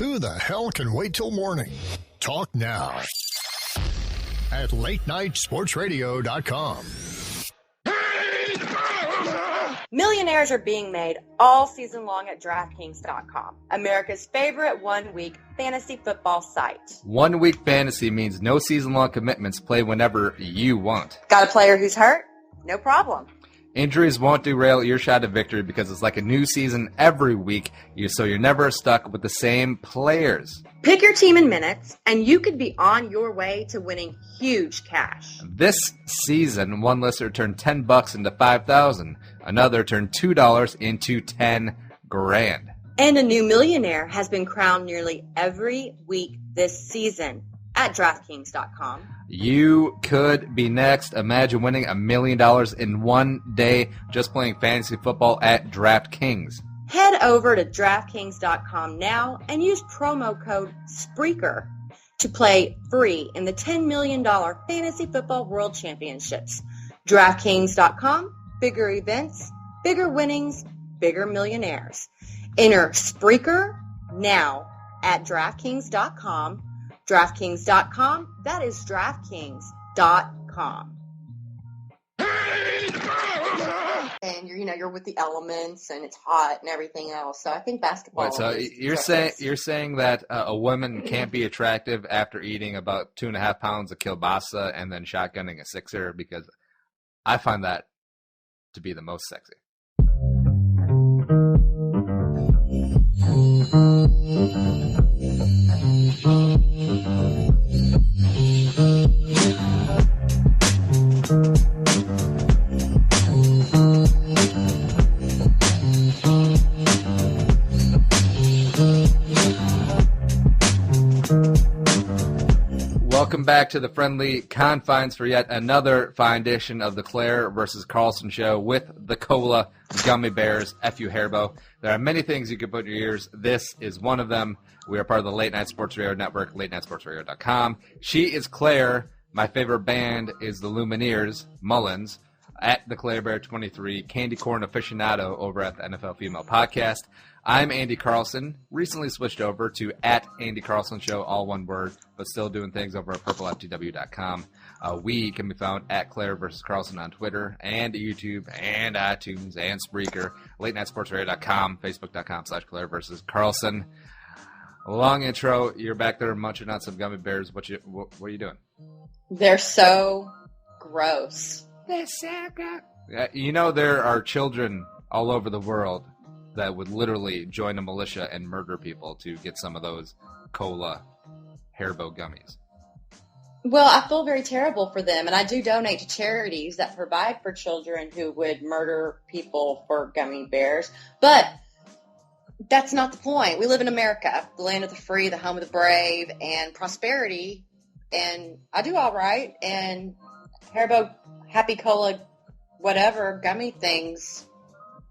Who the hell can wait till morning? Talk now at latenightsportsradio.com. Millionaires are being made all season long at DraftKings.com, America's favorite one-week fantasy football site. 1 week fantasy means no season-long commitments. Play whenever you want. Got a player who's hurt? No problem. Injuries won't derail your shot at victory because it's like a new season every week, so you're never stuck with the same players. Pick your team in minutes, and you could be on your way to winning huge cash. This season, one listener turned $10 into $5,000. Another turned $2 into $10,000. And a new millionaire has been crowned nearly every week this season at DraftKings.com. You could be next. Imagine winning $1 million in one day just playing fantasy football at DraftKings. Head over to DraftKings.com now and use promo code Spreaker to play free in the $10 million Fantasy Football World Championships. DraftKings.com, bigger events, bigger winnings, bigger millionaires. Enter Spreaker now at DraftKings.com. DraftKings.com, that is DraftKings.com. And you're with the elements and it's hot and everything else. So I think basketball. Wait, so you're saying that a woman can't be attractive after eating about 2.5 pounds of kielbasa and then shotgunning a sixer, because I find that to be the most sexy. Welcome back to the friendly confines for yet another fine edition of the Claire-vs-Carlson Show with the cola, gummy bears, FU Hairbo. There are many things you can put in your ears. This is one of them. We are part of the Late Night Sports Radio Network, latenightsportsradio.com. She is Claire. My favorite band is the Lumineers, Mullins, at the Claire Bear 23, Candy Corn Aficionado over at the NFL Female Podcast. I'm Andy Carlson, recently switched over to at Andy Carlson Show, all one word, but still doing things over at purpleftw.com. We can be found at Claire vs. Carlson on Twitter and YouTube and iTunes and Spreaker, latenightsportsradio.com, facebook.com/Claire vs. Carlson. Long intro. You're back there munching on some gummy bears. What are you doing? They're so gross. They're so gross. There are children all over the world that would literally join a militia and murder people to get some of those cola Hairbo gummies. Well, I feel very terrible for them, and I do donate to charities that provide for children who would murder people for gummy bears. But that's not the point. We live in America, the land of the free, the home of the brave, and prosperity. And I do all right. And Hairbo, Happy Cola, whatever, gummy things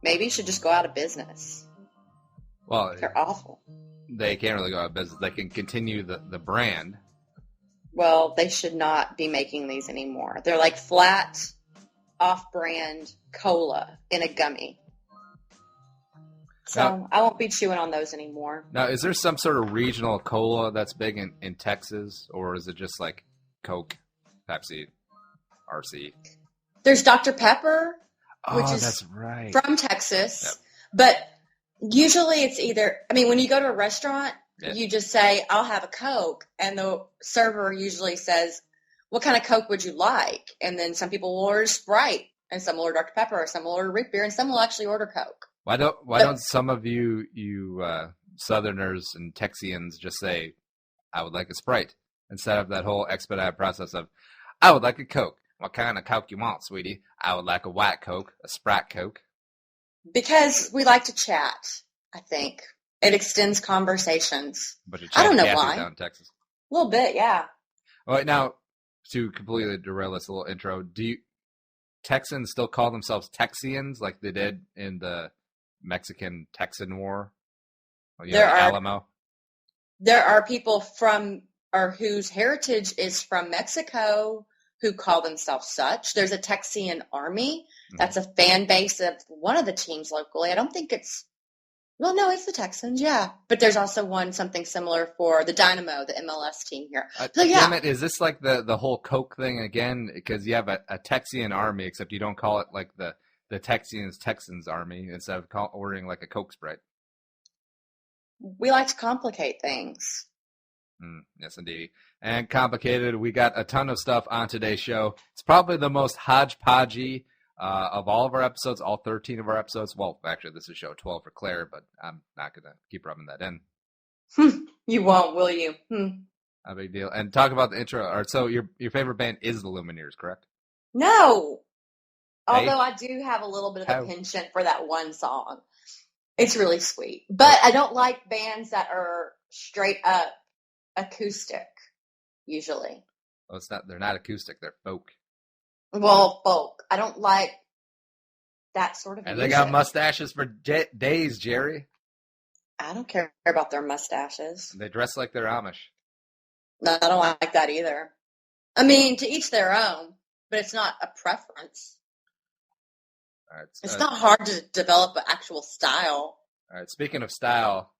maybe should just go out of business. Well, they're awful. They can't really go out of business. They can continue the brand. Well, they should not be making these anymore. They're like flat, off-brand cola in a gummy. So I won't be chewing on those anymore. Now, is there some sort of regional cola that's big in Texas, or is it just like Coke, Pepsi, RC? There's Dr. Pepper, which is that's right, from Texas. Yep. But usually it's when you go to a restaurant, you just say, I'll have a Coke. And the server usually says, what kind of Coke would you like? And then some people will order Sprite, and some will order Dr. Pepper, or some will order root beer, and some will actually order Coke. Why don't some of you Southerners and Texians just say, I would like a Sprite, instead of that whole expedited process of, I would like a Coke. What kind of Coke you want, sweetie? I would like a white Coke, a Sprite Coke. Because we like to chat, I think. It extends conversations. But I don't know why. Down in Texas. A little bit, yeah. All right, now, to completely derail this little intro, do Texans still call themselves Texians like they did in the Mexican-Texan War? Alamo? There are people whose heritage is from Mexico who call themselves such. There's a Texian army. That's a fan base of one of the teams locally. I don't think it's Well, no, it's the Texans, yeah. But there's also something similar for the Dynamo, the MLS team here. So, yeah. Damn it, is this like the whole Coke thing again? Because you have a Texian army, except you don't call it like the Texans army instead of ordering like a Coke Sprite. We like to complicate things. Yes, indeed. And complicated, we got a ton of stuff on today's show. It's probably the most hodgepodgey of all of our episodes, all 13 of our episodes. Well, actually, this is show 12 for Claire, but I'm not going to keep rubbing that in. You won't, will you? A big deal. And talk about the intro. Or, so your favorite band is the Lumineers, correct? No. Hey? Although I do have a little bit of a penchant for that one song. It's really sweet. But I don't like bands that are straight up acoustic, usually. Well, they're not acoustic, they're folk. Well, folk. I don't like that sort of And music. they got mustaches for days, Jerry. I don't care about their mustaches. They dress like they're Amish. No, I don't like that either. I mean, to each their own, but it's not a preference. All right, it's not hard to develop an actual style. All right, speaking of style,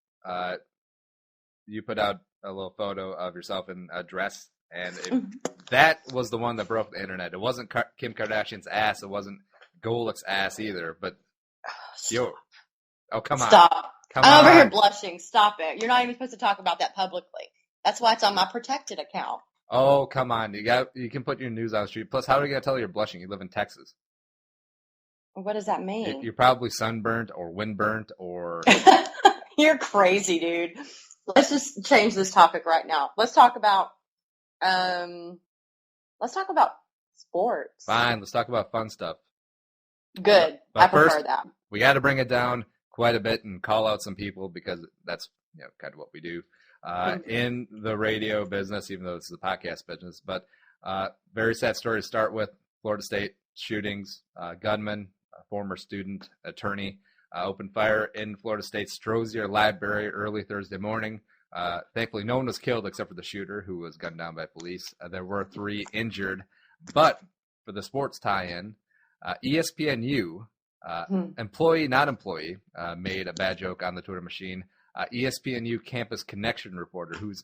you put out a little photo of yourself in a dress, and that was the one that broke the internet. It wasn't Kim Kardashian's ass. It wasn't Golik's ass either. But come on. Stop. Come I'm over on. here blushing. Stop it. You're not even supposed to talk about that publicly. That's why it's on my protected account. Oh, come on. You can put your news on the street. Plus, how are you going to tell you're blushing? You live in Texas. What does that mean? You're probably sunburnt or windburnt or... You're crazy, dude. Let's just change this topic right now. Let's talk about sports. Fine, let's talk about fun stuff. Good. But I prefer first, that. We got to bring it down quite a bit and call out some people because that's kind of what we do in the radio business, even though this is a podcast business. But very sad story to start with. Florida State shootings, gunman, a former student, attorney, opened fire in Florida State's Strozier Library early Thursday morning. Thankfully, no one was killed except for the shooter, who was gunned down by police. There were 3 injured. But for the sports tie-in, ESPNU, employee, not employee, made a bad joke on the Twitter machine. ESPNU campus connection reporter, who's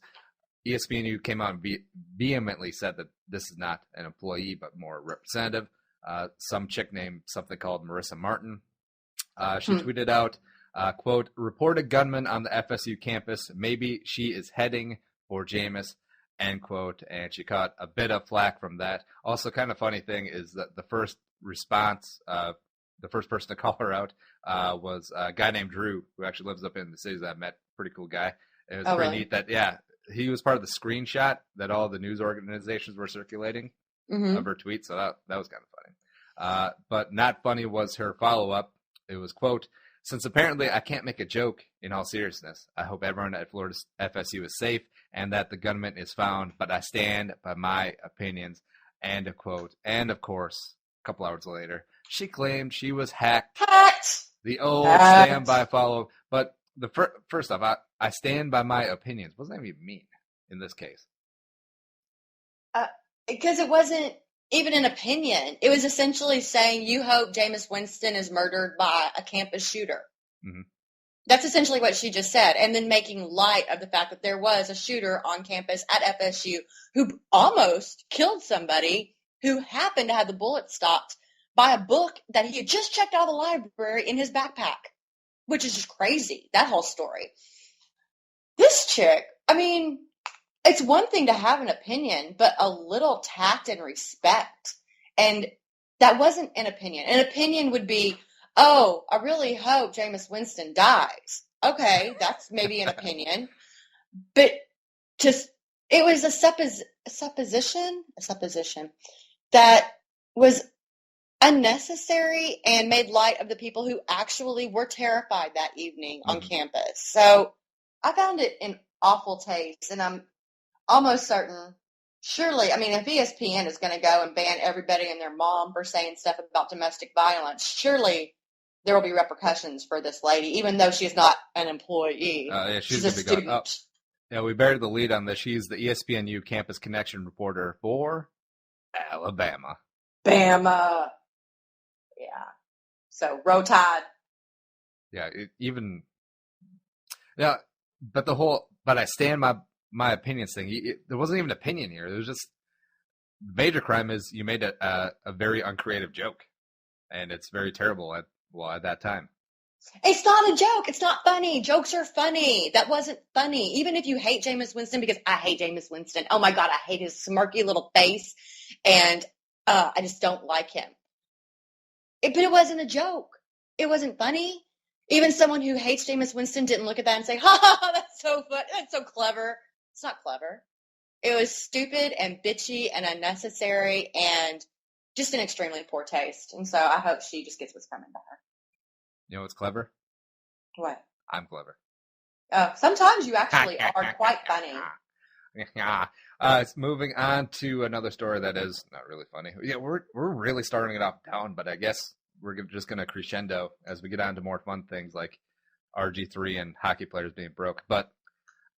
ESPNU came out and vehemently said that this is not an employee, but more a representative. Some chick named something called Marissa Martin. She tweeted out, quote, reported gunman on the FSU campus. Maybe she is heading for Jameis, end quote. And she caught a bit of flack from that. Also, kind of funny thing is that the first response, the first person to call her out was a guy named Drew, who actually lives up in the cities that I met. Pretty cool guy. It was pretty neat that, he was part of the screenshot that all the news organizations were circulating of her tweet. So that was kind of funny. But not funny was her follow-up. It was, quote, since apparently I can't make a joke in all seriousness, I hope everyone at Florida FSU is safe and that the gunman is found, but I stand by my opinions, end of quote. And, of course, a couple hours later, she claimed she was hacked. The old stand-by follow. But first off, I stand by my opinions. What does that even mean in this case? Because it wasn't even an opinion. It was essentially saying you hope Jameis Winston is murdered by a campus shooter. Mm-hmm. That's essentially what she just said. And then making light of the fact that there was a shooter on campus at FSU who almost killed somebody who happened to have the bullet stopped by a book that he had just checked out of the library in his backpack, which is just crazy, that whole story. This chick, I mean, it's one thing to have an opinion, but a little tact and respect. And that wasn't an opinion. An opinion would be, oh, I really hope Jameis Winston dies. Okay, that's maybe an opinion. But it was a supposition that was unnecessary and made light of the people who actually were terrified that evening on campus. So I found it in awful taste, and I'm almost certain, surely, I mean, if ESPN is going to go and ban everybody and their mom for saying stuff about domestic violence, surely there will be repercussions for this lady, even though she's not an employee. She's a going to be student. gone. Yeah, we buried the lead on this. She's the ESPNU campus connection reporter for Alabama. Bama. Yeah. So, roll Tide. Yeah, even Yeah, but I stand my opinions thing. There wasn't even an opinion here. It was just the major crime is you made a very uncreative joke, and it's very terrible at that time. It's not a joke. It's not funny. Jokes are funny. That wasn't funny. Even if you hate Jameis Winston, because I hate Jameis Winston. Oh my God, I hate his smirky little face, and I just don't like him. But it wasn't a joke. It wasn't funny. Even someone who hates Jameis Winston didn't look at that and say, "Ha ha, that's so fun. That's so clever." It's not clever. It was stupid and bitchy and unnecessary and just an extremely poor taste. And so I hope she just gets what's coming to her. You know what's clever? What? I'm clever. Sometimes you actually are quite funny. It's moving on to another story that is not really funny. Yeah, we're really starting it off down, but I guess we're just going to crescendo as we get on to more fun things like RG3 and hockey players being broke. But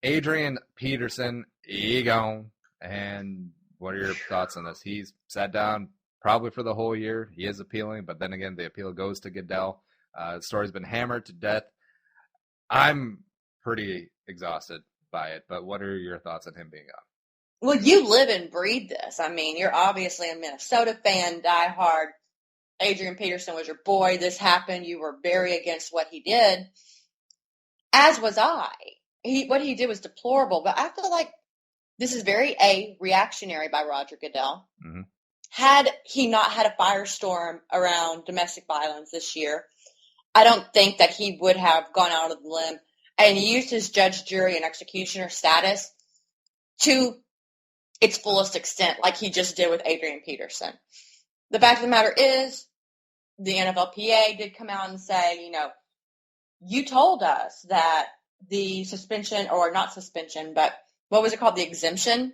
Adrian Peterson, he gone. And what are your thoughts on this? He's sat down probably for the whole year. He is appealing, but then again, the appeal goes to Goodell. The story's been hammered to death. I'm pretty exhausted by it, but what are your thoughts on him being gone? Well, you live and breathe this. I mean, you're obviously a Minnesota fan, diehard. Adrian Peterson was your boy. This happened. You were very against what he did, as was I. What he did was deplorable, but I feel like this is very reactionary by Roger Goodell. Mm-hmm. Had he not had a firestorm around domestic violence this year, I don't think that he would have gone out of the limb and used his judge, jury, and executioner status to its fullest extent, like he just did with Adrian Peterson. The fact of the matter is, the NFLPA did come out and say, you told us that the suspension, or not suspension, but what was it called? The exemption?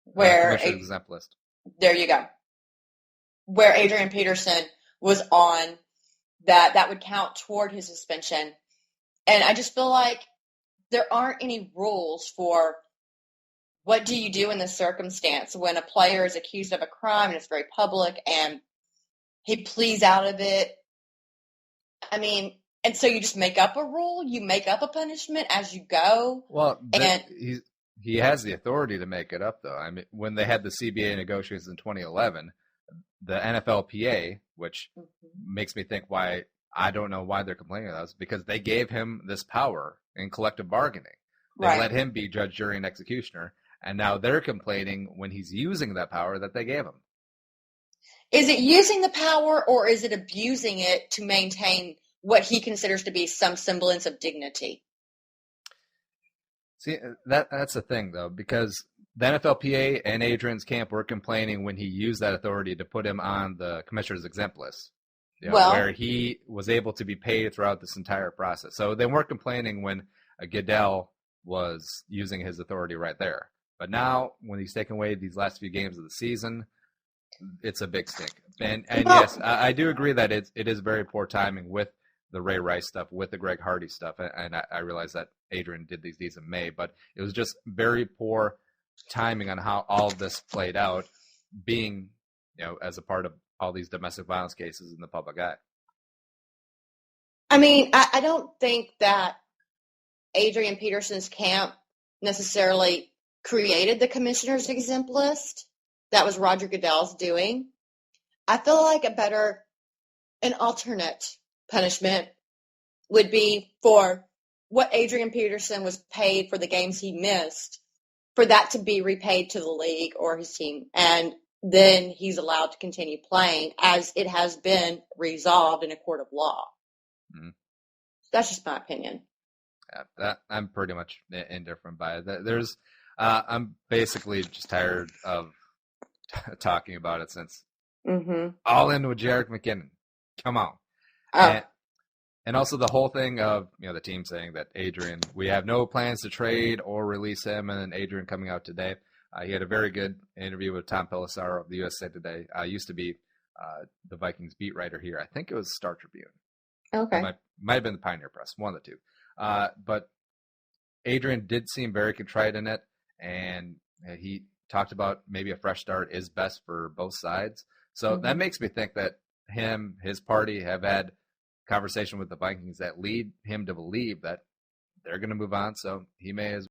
Where exempt list. There you go. Where Adrian Peterson was on, that would count toward his suspension. And I just feel like there aren't any rules for what do you do in this circumstance when a player is accused of a crime and it's very public and he pleads out of it. I mean, and so you just make up a rule, you make up a punishment as you go. Well, he has the authority to make it up, though. I mean, when they had the CBA negotiations in 2011, the NFLPA, which makes me think why I don't know why they're complaining about this, because they gave him this power in collective bargaining. They let him be judge, jury, and executioner, and now they're complaining when he's using that power that they gave him. Is it using the power, or is it abusing it to maintain what he considers to be some semblance of dignity? See, that's the thing, though, because the NFLPA and Adrian's camp were complaining when he used that authority to put him on the commissioner's exempt list, where he was able to be paid throughout this entire process. So they weren't complaining when Goodell was using his authority right there. But now, when he's taken away these last few games of the season, it's a big stink. And yes, I do agree that it is very poor timing with the Ray Rice stuff, with the Greg Hardy stuff. And I realize that Adrian did these deeds in May, but it was just very poor timing on how all of this played out, being, as a part of all these domestic violence cases in the public eye. I mean, I don't think that Adrian Peterson's camp necessarily created the commissioner's exempt list. That was Roger Goodell's doing. I feel like an alternate punishment would be for what Adrian Peterson was paid for the games he missed, for that to be repaid to the league or his team. And then he's allowed to continue playing as it has been resolved in a court of law. Mm-hmm. That's just my opinion. Yeah, I'm pretty much indifferent by it. I'm basically just tired of talking about it since all in with Jerick McKinnon. Come on. And also the whole thing of, the team saying that Adrian, we have no plans to trade or release him, and then Adrian coming out today. He had a very good interview with Tom Pelissero of the USA Today. Used to be the Vikings beat writer here. I think it was Star Tribune. Okay. Might have been the Pioneer Press, one of the two. But Adrian did seem very contrite in it, and he talked about maybe a fresh start is best for both sides. So that makes me think that his party have had conversation with the Vikings that lead him to believe that they're going to move on, so he may as